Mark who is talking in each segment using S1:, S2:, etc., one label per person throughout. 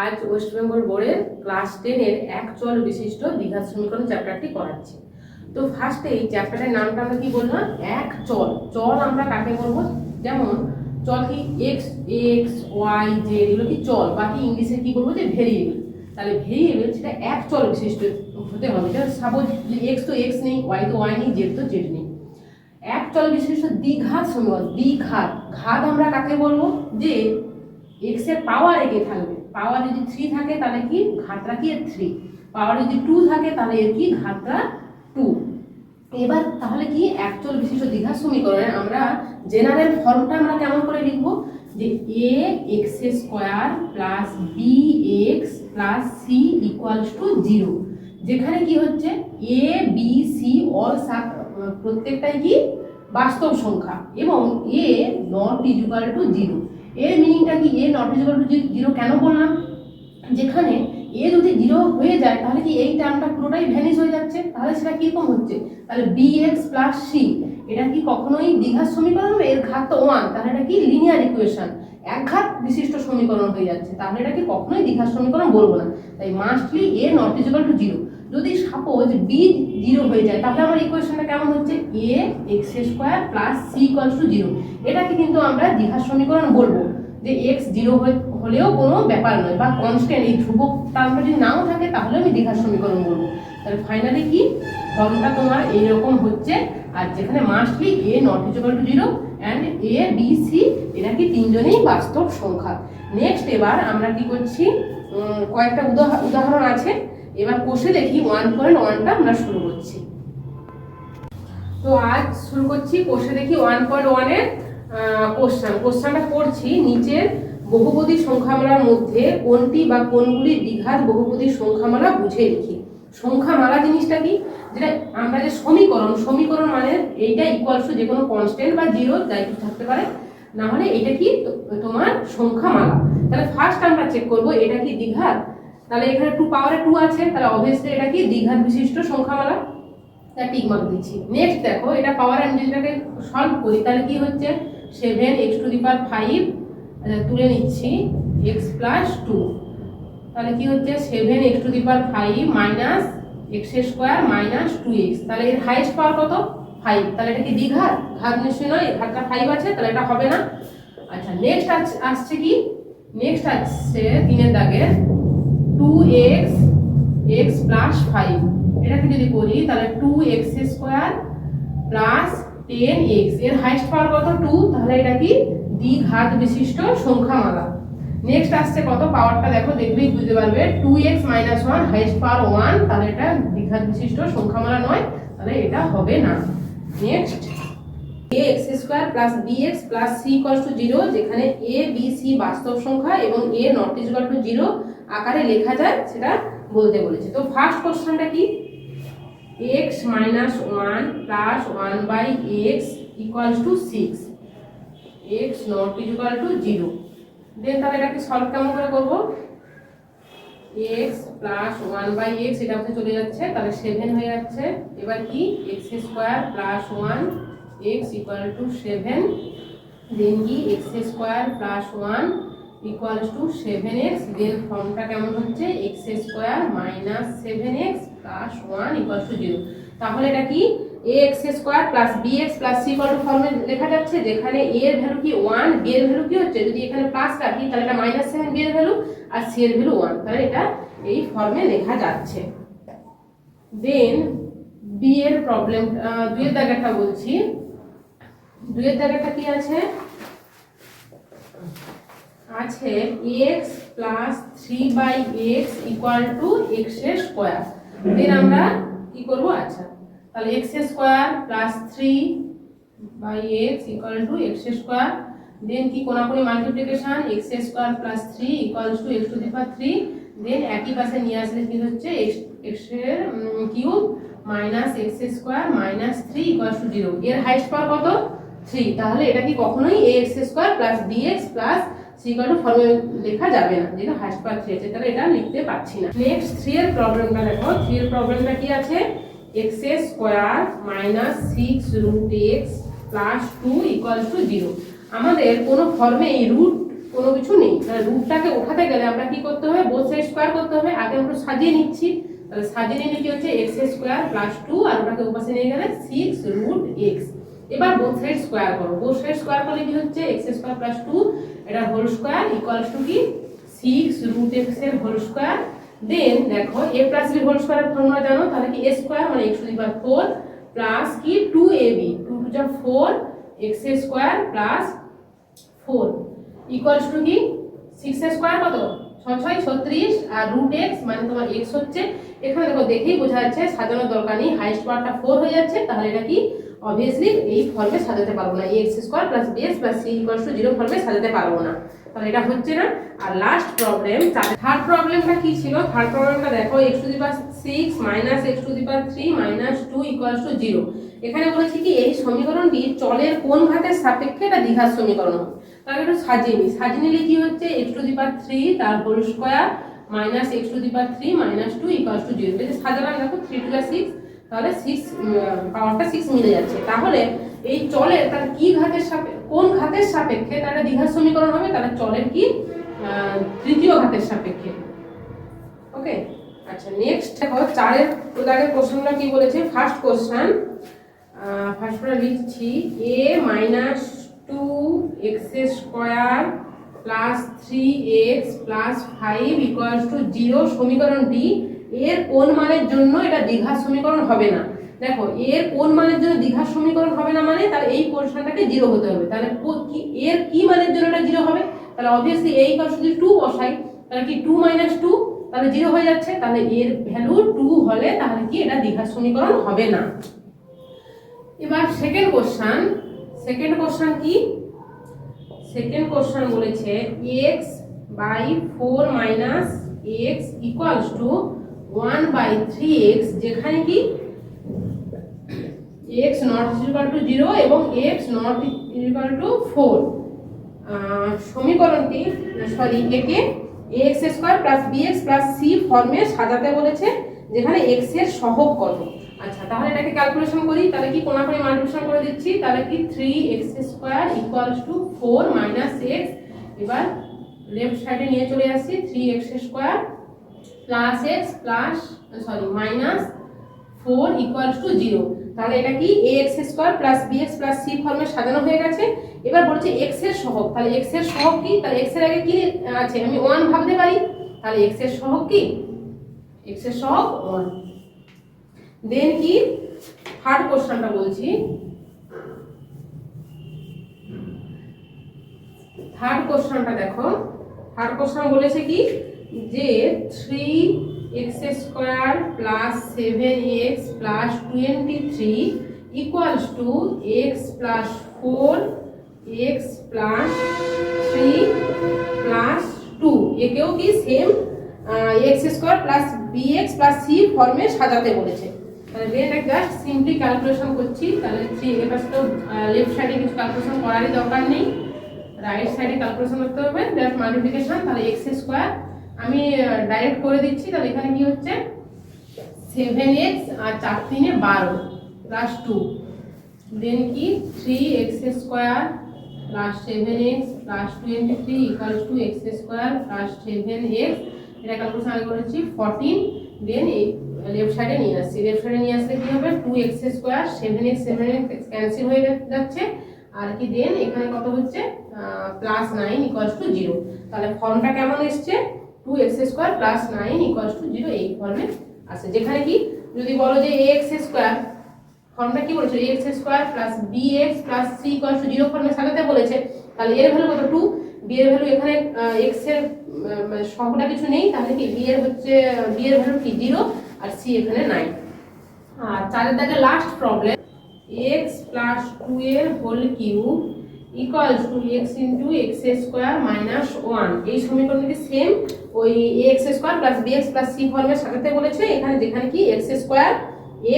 S1: আজ ওয়েস্ট বেঙ্গল বোর্ডের ক্লাস 10-এর এক চল বিশিষ্ট দ্বিঘাত সমীকরণ চ্যাপ্টারটি করাচ্ছি। তো ফার্স্টে এই চ্যাপ্টারের নামটা আমরা কি বললাম? এক চল। চল আমরা কাকে বলবো? যেমন চল কি এক্স, ওয়াই, জেড, এগুলো কি চল, বাকি ইংলিশে কি বলবো যে ভেরিয়েবল। তাহলে ভেরিয়েবল সেটা এক চল বিশিষ্ট হতে হবে। যেমন সাপোজ এক্স তো এক্স নেই, ওয়াই তো ওয়াই নেই, জেড তো জেড নেই। এক চল বিশিষ্ট দ্বিঘাত সমীকরণ। দ্বিঘাত ঘাত আমরা কাকে বলবো? যে এক্স এর পাওয়ার একে থাকবে। পাওয়ার যদি 3 থাকে তাহলে কি ঘাতটা কি 3, পাওয়ার যদি 2 থাকে তাহলে এর কি ঘাতটা 2। এবার তাহলে কি এক চল বিশিষ্ট দ্বিঘাত সমীকরণে আমরা জেনারেল ফর্মটা আমরা কেমন করে লিখবো? যে a x square plus b x plus c equals to 0, যেখানে কি হচ্ছে a b c অল প্রত্যেকটাই কি বাস্তব সংখ্যা এবং a নট ইকুয়াল টু 0। এর মিনিংটা কি? a নট ইকুয়াল টু 0 কেন বললাম? যেখানে a যদি 0 হয়ে যায় তাহলে কি এই টার্মটা পুরোটাই ভ্যানিশ হয়ে যাচ্ছে। তাহলে সেটা কিরকম হচ্ছে? তাহলে bx প্লাস c এটা কি কখনোই দ্বিঘাত সমীকরণ হবে? এর ঘাত তো 1, তাহলে এটা কি লিনিয়ার ইকুয়েশন, একঘাত বিশিষ্ট সমীকরণ হয়ে যাচ্ছে। তাহলে এটা কি কখনোই দ্বিঘাত সমীকরণ বলবো না। তাই mostly a not equal to 0। যদি সাপোজ b 0 হয়ে যায় তাহলে আমার ইকুয়েশনটা কেমন হচ্ছে? a x square plus c equals to 0। এটাকে কিন্তু আমরা দ্বিঘাত সমীকরণ বলবো। যে x 0 হলেও কোনো ব্যাপার নয়, বা কনস্ট্যান্ট এই ধ্রুবক টার্মটা যদি নাও থাকে তাহলে আমি দ্বিঘাত সমীকরণ বলবো। তাহলে ফাইনালি কি ফর্মটা তোমার এইরকম হচ্ছে। আর যেখানে mostly a not equal to 0 and a b c এরা কি তিনজনেই বাস্তব সংখ্যা। নেক্সট এবার আমরা কি করছি, কয়েকটা উদাহরণ আছে। এবার কোষে দেখি 1.1টা আমরা শুরু করছি। তো আজ শুরু করছি কোষে দেখি 1.1 এর কোশ্চেনটা পড়ছি। নিচের বহুপদী সংখ্যামালার মধ্যে কোনটি বা কোনগুলি দ্বিঘাত বহুপদী সংখ্যামালা বুঝে লিখি। সংখ্যামালা জিনিসটা কি? যেটা আমরা যে সমীকরণ মানে এইটা ইকুয়ালস টু যে কোনো কনস্ট্যান্ট বা 0 যাই কিছু থাকতে পারে, না হলে এটা কি তোমার সংখ্যামালা। তাহলে ফার্স্ট আমরা চেক করব এটা কি দ্বিঘাত। তাহলে এখানে 2 পাওয়ারে 2 আছে, তাহলে অবভিয়াসলি এটা কি দ্বিঘাত বিশিষ্ট সংখ্যামালা, তা টিক মার্ক দিচ্ছি। নেক্সট দেখো এটা পাওয়ার আমি যদি এটাকে সলভ করি তাহলে কি হচ্ছে 7x টু দি পাওয়ার 5 তুলে নিচ্ছি x প্লাস 2, তাহলে কি হচ্ছে 7x two the power 5 minus x square minus 2x। তাহলে এর হাইয়েস্ট পাওয়ার কত? 5। তাহলে এটা কি দ্বিঘাত? ঘাত নিশ্চয়ই নয়, ঘাতটা 5 আছে, তাহলে এটা হবে না। আচ্ছা নেক্সট আসছে কি? নেক্সট আসছে 3 দাগে 2x x প্লাস 5। এটাকে যদি করি তাহলে 2x স্কয়ার প্লাস 10x, এর হাইয়েস্ট পাওয়ার কত? 2। তাহলে এটা কি দ্বিঘাত বিশিষ্ট সংখ্যামালা। নেক্সট আসছে কত পাওয়ারটা দেখো, দেখলেই বুঝতে পারবে 2x মাইনাস 1 হাইয়েস্ট পাওয়ার 1, তাহলে এটা দ্বিঘাত বিশিষ্ট সংখ্যামালা নয়, তাহলে এটা হবে না। Next ax square plus bx plus c equals to 0, যেখানে a b c বাস্তব সংখ্যা এবং a নট ইকুয়াল টু 0 আকারে লেখা যায় সেটা বলতে বলেছে। তো ফার্স্ট কোশ্চেনটা কি? x minus 1 plus 1 by x equals to 6, x not equal to 0। দেন তাহলে এটাকে সলভ কেমন করে করব? x plus 1 by x এটা হচ্ছে চলে যাচ্ছে, তাহলে 7 হয়ে যাচ্ছে। এবার কি x square plus 1 x equal to 7, দেন কি x square plus 1 equals to 7x, দেন ফর্মটা কেমন হচ্ছে x square minus 7x plus 1 equals to 0। তাহলে এটা কি ax square plus bx plus c equal to ফর্মে লেখা যাচ্ছে, যেখানে a এর ভ্যালু কি 1, b এর ভ্যালু কি হচ্ছে, যদি এখানে প্লাস রাখি তাহলে এটা মাইনাস 7 b এর ভ্যালু আর c এর ভ্যালু 1, তাহলে এটা এই ফর্মে লেখা যাচ্ছে। দেন b এর প্রবলেম 2 এর দাগেরটা বলছি। 2 এর দাগেরটা কি আছে? আছে x plus 3 by x equal to x square. Then আমরা কি করব? আচ্ছা তাহলে x square plus 3 by x equal to x square, then কি কোনাকুনি multiplication x square plus 3 equals to x to the power 3, then একই পাশে নিয়ে আসলে কি হচ্ছে x এর cube minus x square minus 3 equals to 0। এর হাইয়েস্ট পাওয়ার কত? 3। তাহলে এটা কি কখনোই ax square plus bx plus c equal to ফর্মে লেখা যাবে না, যেটা হাইয়েস্ট পাওয়ার 3 আছে, তাহলে এটা লিখতে পারছি না। নেক্সট 3 এর প্রবলেমটা দেখো। 3 এর প্রবলেমটা কি আছে? x square minus 6 root x plus 2 equals to 0। আমাদের কোনো ফর্মে এই রুট কোনো কিছু নেই। তাহলে রুটটাকে ওঠাতে গেলে আমরা কি করতে হবে, বোথ সাইড স্কোয়ার করতে হবে। আগে আমরা সাজিয়ে নিচ্ছি, তাহলে সাজিয়ে নিলে কি হচ্ছে এক্স স্কোয়ার প্লাস 2 আর ওটাকে ওপাশে নিয়ে গেলে 6 রুট এক্স। এবার বোথ সাইড স্কোয়ার করো, বোথ সাইড স্কোয়ার করলে কি হচ্ছে এক্স স্কোয়ার প্লাস 2 এটা হোল স্কোয়ার ইকুয়ালস টু কি 6 রুট এক্স এর হোল স্কোয়ার। দেন দেখো a প্লাস b হোল স্কোয়ারের ফর্মুলা জানো, তাহলে কি a স্কোয়ার মানে x to the power 4 plus কি 2ab 2 টু যা 4 x square plus 4 equals to কি 6 এর স্কোয়ার কত 6 6 36 আর রুট x মানে তোমার x হচ্ছে, এখানে দেখো দেখেই বোঝা যাচ্ছে সাজানোর দরকার নেই, হাইয়েস্ট পাওয়ারটা 4 হয়ে যাচ্ছে, তাহলে এটা কি অবভিয়াসলি এই ফর্মে সাজাতে পারবো না, x square plus bx plus c equals to 0 ফর্মে সাজাতে পারবো না, তাহলে এটা হচ্ছে না। আর লাস্ট প্রবলেম থার্ড প্রবলেমটা কি ছিল, থার্ড প্রবলেমটা দেখো x to the power 6 minus x to the power 3 minus 2 equals to 0। এখানে বলেছি কি এই সমীকরণটি চলের কোন ঘাতের সাপেক্ষে এটা দ্বিঘাত সমীকরণ হবে, তাহলে একটু সাজিয়ে নিই। সাজিয়ে নিলে কি হচ্ছে x টু দি পাওয়ার 3 তার whole square minus x to the power 3 minus 2 equals to 0। এই সাজালাম দেখো 3 টু দা 6, তাহলে 6 পাওয়ারটা 6 মিলে যাচ্ছে। তাহলে এই চলের তার কি ঘাতের সাপেক্ষে কোন ঘাতের সাপেক্ষে তার দ্বিঘাত সমীকরণ হবে, তাহলে চলের কি তৃতীয় ঘাতের সাপেক্ষে। ওকে, আচ্ছা নেক্সট দেখো 4 এর দাগের কোশ্চেনটা কি বলেছে। ফার্স্ট কোশ্চেন, ফার্স্টটা লিখছি a minus 2x square plus 3x plus 5 equals to 0 সমীকরণটি এর কোন মানের জন্য এটা দ্বিঘাত সমীকরণ হবে না। দেখো এর কোন মানের জন্য দ্বিঘাত সমীকরণ হবে না মানে তাহলে এই পোরশনটাকে 0 হতে হবে। তাহলে এর কি মানের জন্য এটা 0 হবে, তাহলে অবভিয়াসলি a ইকুয়ালস টু 2 বসাই, তাহলে কি 2 মাইনাস 2 তাহলে 0 হয়ে যাচ্ছে, তাহলে এর ভ্যালু 2 হলে তাহলে কি এটা দ্বিঘাত সমীকরণ হবে না। এবার সেকেন্ড কোশ্চেন কি, সেকেন্ড কোশ্চেন বলেছে x by 4 minus x equals to 1 by 3x, যেখানে কি x নট ইকুয়াল টু 0 এবং x নট ইকুয়াল টু 4। সমীকরণটি একে ax square plus bx plus c ফর্মে সাজাতে বলেছে, যেখানে x এর সহগ কত। আচ্ছা তাহলে এটাকে ক্যালকুলেশন করি, তাহলে কি কোনাকুনি মাল্টিপ্লিকেশন করে দিচ্ছি, তাহলে কি 3x square equals to 4 minus x, এবার লেফট সাইডে নিয়ে চলে আসছি 3x square plus x plus minus 4 equals to 0। তাহলে এটা কি ax square plus bx plus c ফর্মে সাজানো হয়ে গেছে। এবার বলছে x এর সহগ, তাহলে x এর সহগ কি, তাহলে x এর আগে কি আছে আমি 1 ভাবতে পারি, তাহলে x এর সহগ কি, x এর সহগ 1। দেন কি থার্ড কোশ্চেনটা বলছি, থার্ড কোশ্চেনটা দেখো, থার্ড কোশ্চেন বলেছে কি যে 3x square plus 7x plus 23 equals to x plus 4x plus 3 plus 2, একেও কি same x square plus bx plus c ফর্মে সাজাতে বলেছে। তাহলে এটা জাস্ট সিম্পলি ক্যালকুলেশন করছি, তাহলে 3 এর পাশে তো লেফট সাইডে কিছু ক্যালকুলেশন করারই দরকার নেই, রাইট সাইডে ক্যালকুলেশন করতে হবে, জাস্ট মাল্টিপ্লিকেশন। তাহলে x স্কয়ার আমি ডাইরেক্ট করে দিচ্ছি, তাহলে এখানে কি হচ্ছে 7x আর 4 3 এ 12 প্লাস 2, দেন কি 3x square plus 7x plus 23 equals to x square plus 7x, এটা ক্যালকুলেশন আগে করেছি 14। দেন এই লেফট সাইডে নিয়ে আসছি, লেফট সাইডে নিয়ে আসলে কি হবে 2x স্কয়ার 7x ক্যান্সেল হয়ে যাচ্ছে, আর কি দেন এখানে কত হচ্ছে প্লাস 9 ইকুয়ালস টু 0। তাহলে ফর্মটা কেমন এসছে 2x square plus 9 equals to 0 এই ফর্মে আছে। যেখানে কি যদি বলো যে ax স্কয়ার ফর্মটা কি বলেছে ax square plus bx plus c equals to 0 ফর্মে সাজাতে বলেছে, তাহলে এর ভ্যালু কত 2, b এর ভ্যালু এখানে x এর সংখ্যাটা কিছু নেই, তাহলে কি b এর ভ্যালু কি 0 আর c এখানে 9। আর 4 এর দাগে লাস্ট প্রবলেম x প্লাস 2 এর whole cube equals to x into x square minus 1, এই সমীকরণটি সেম ওই ax square plus bx plus c ফর্মে সাজাতে বলেছে, এখানে যেখানে কি x স্কয়ার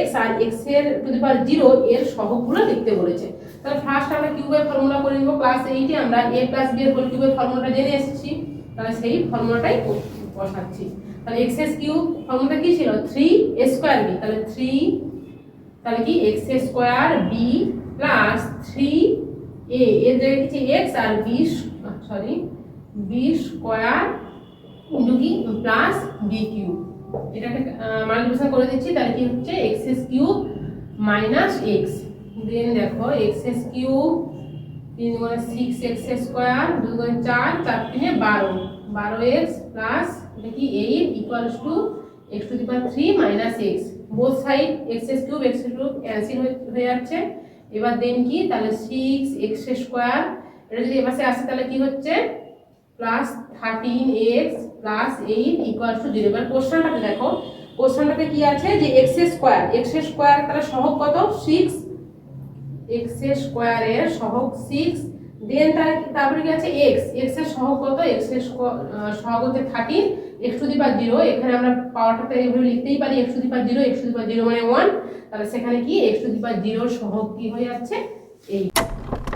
S1: x আর x এর টু দি পাওয়ার 0 এর সহগগুলো লিখতে বলেছে। তাহলে ফার্স্ট আমরা কিউবের ফর্মুলা করে নিব, ক্লাস 8 এ আমরা a প্লাস b এর হোল কিউবের ফর্মুলাটা জেনে এসেছি, তাহলে সেই ফর্মুলাটাই বসাচ্ছি। তাহলে x কিউব ফর্মুলাটা কি ছিল 3a স্কয়ার b, তাহলে 3 তাহলে কি x square b plus 3a এর জায়গায় কিছু x আর b বি স্কোয়ার ইন্টু কি প্লাস বি কিউব, এটাকে মাল্টিপ্লিকেশন করে দিচ্ছি, তাহলে কি হচ্ছে X S cube minus X, then দেখো এক্স এস কিউব 3 গুণে 6x স্কোয়ার 2 গুণে 4 4 3 12 12x প্লাস এটা কি 8 equals to x to the power 3 minus x, both side x cube cancel হয়ে যাচ্ছে। এবার দেন কি তাহলে 6x স্কোয়ার, এটা যদি এপাশে আসে তাহলে কি হচ্ছে plus 13x plus 8 equals to 0। এবার কোশ্চেনটাতে দেখো, কোশ্চেনটাতে কি আছে যে x স্কোয়ার তাহলে সহগ কত 6, x স্কোয়ার এর সহগ 6, দেন তারপরে কি আছে x এর সহগ কত, x এর সহগ হচ্ছে 13, x টু দি পাওয়ার 0, এখানে আমরা পাওয়ারটাকে এইভাবে লিখতেই পারি x to the power 0, x to the power 0 মানে 1, তাহলে সেখানে কি x টু দি পাওয়ার 0 সহগ কি হয়ে যাচ্ছে 8।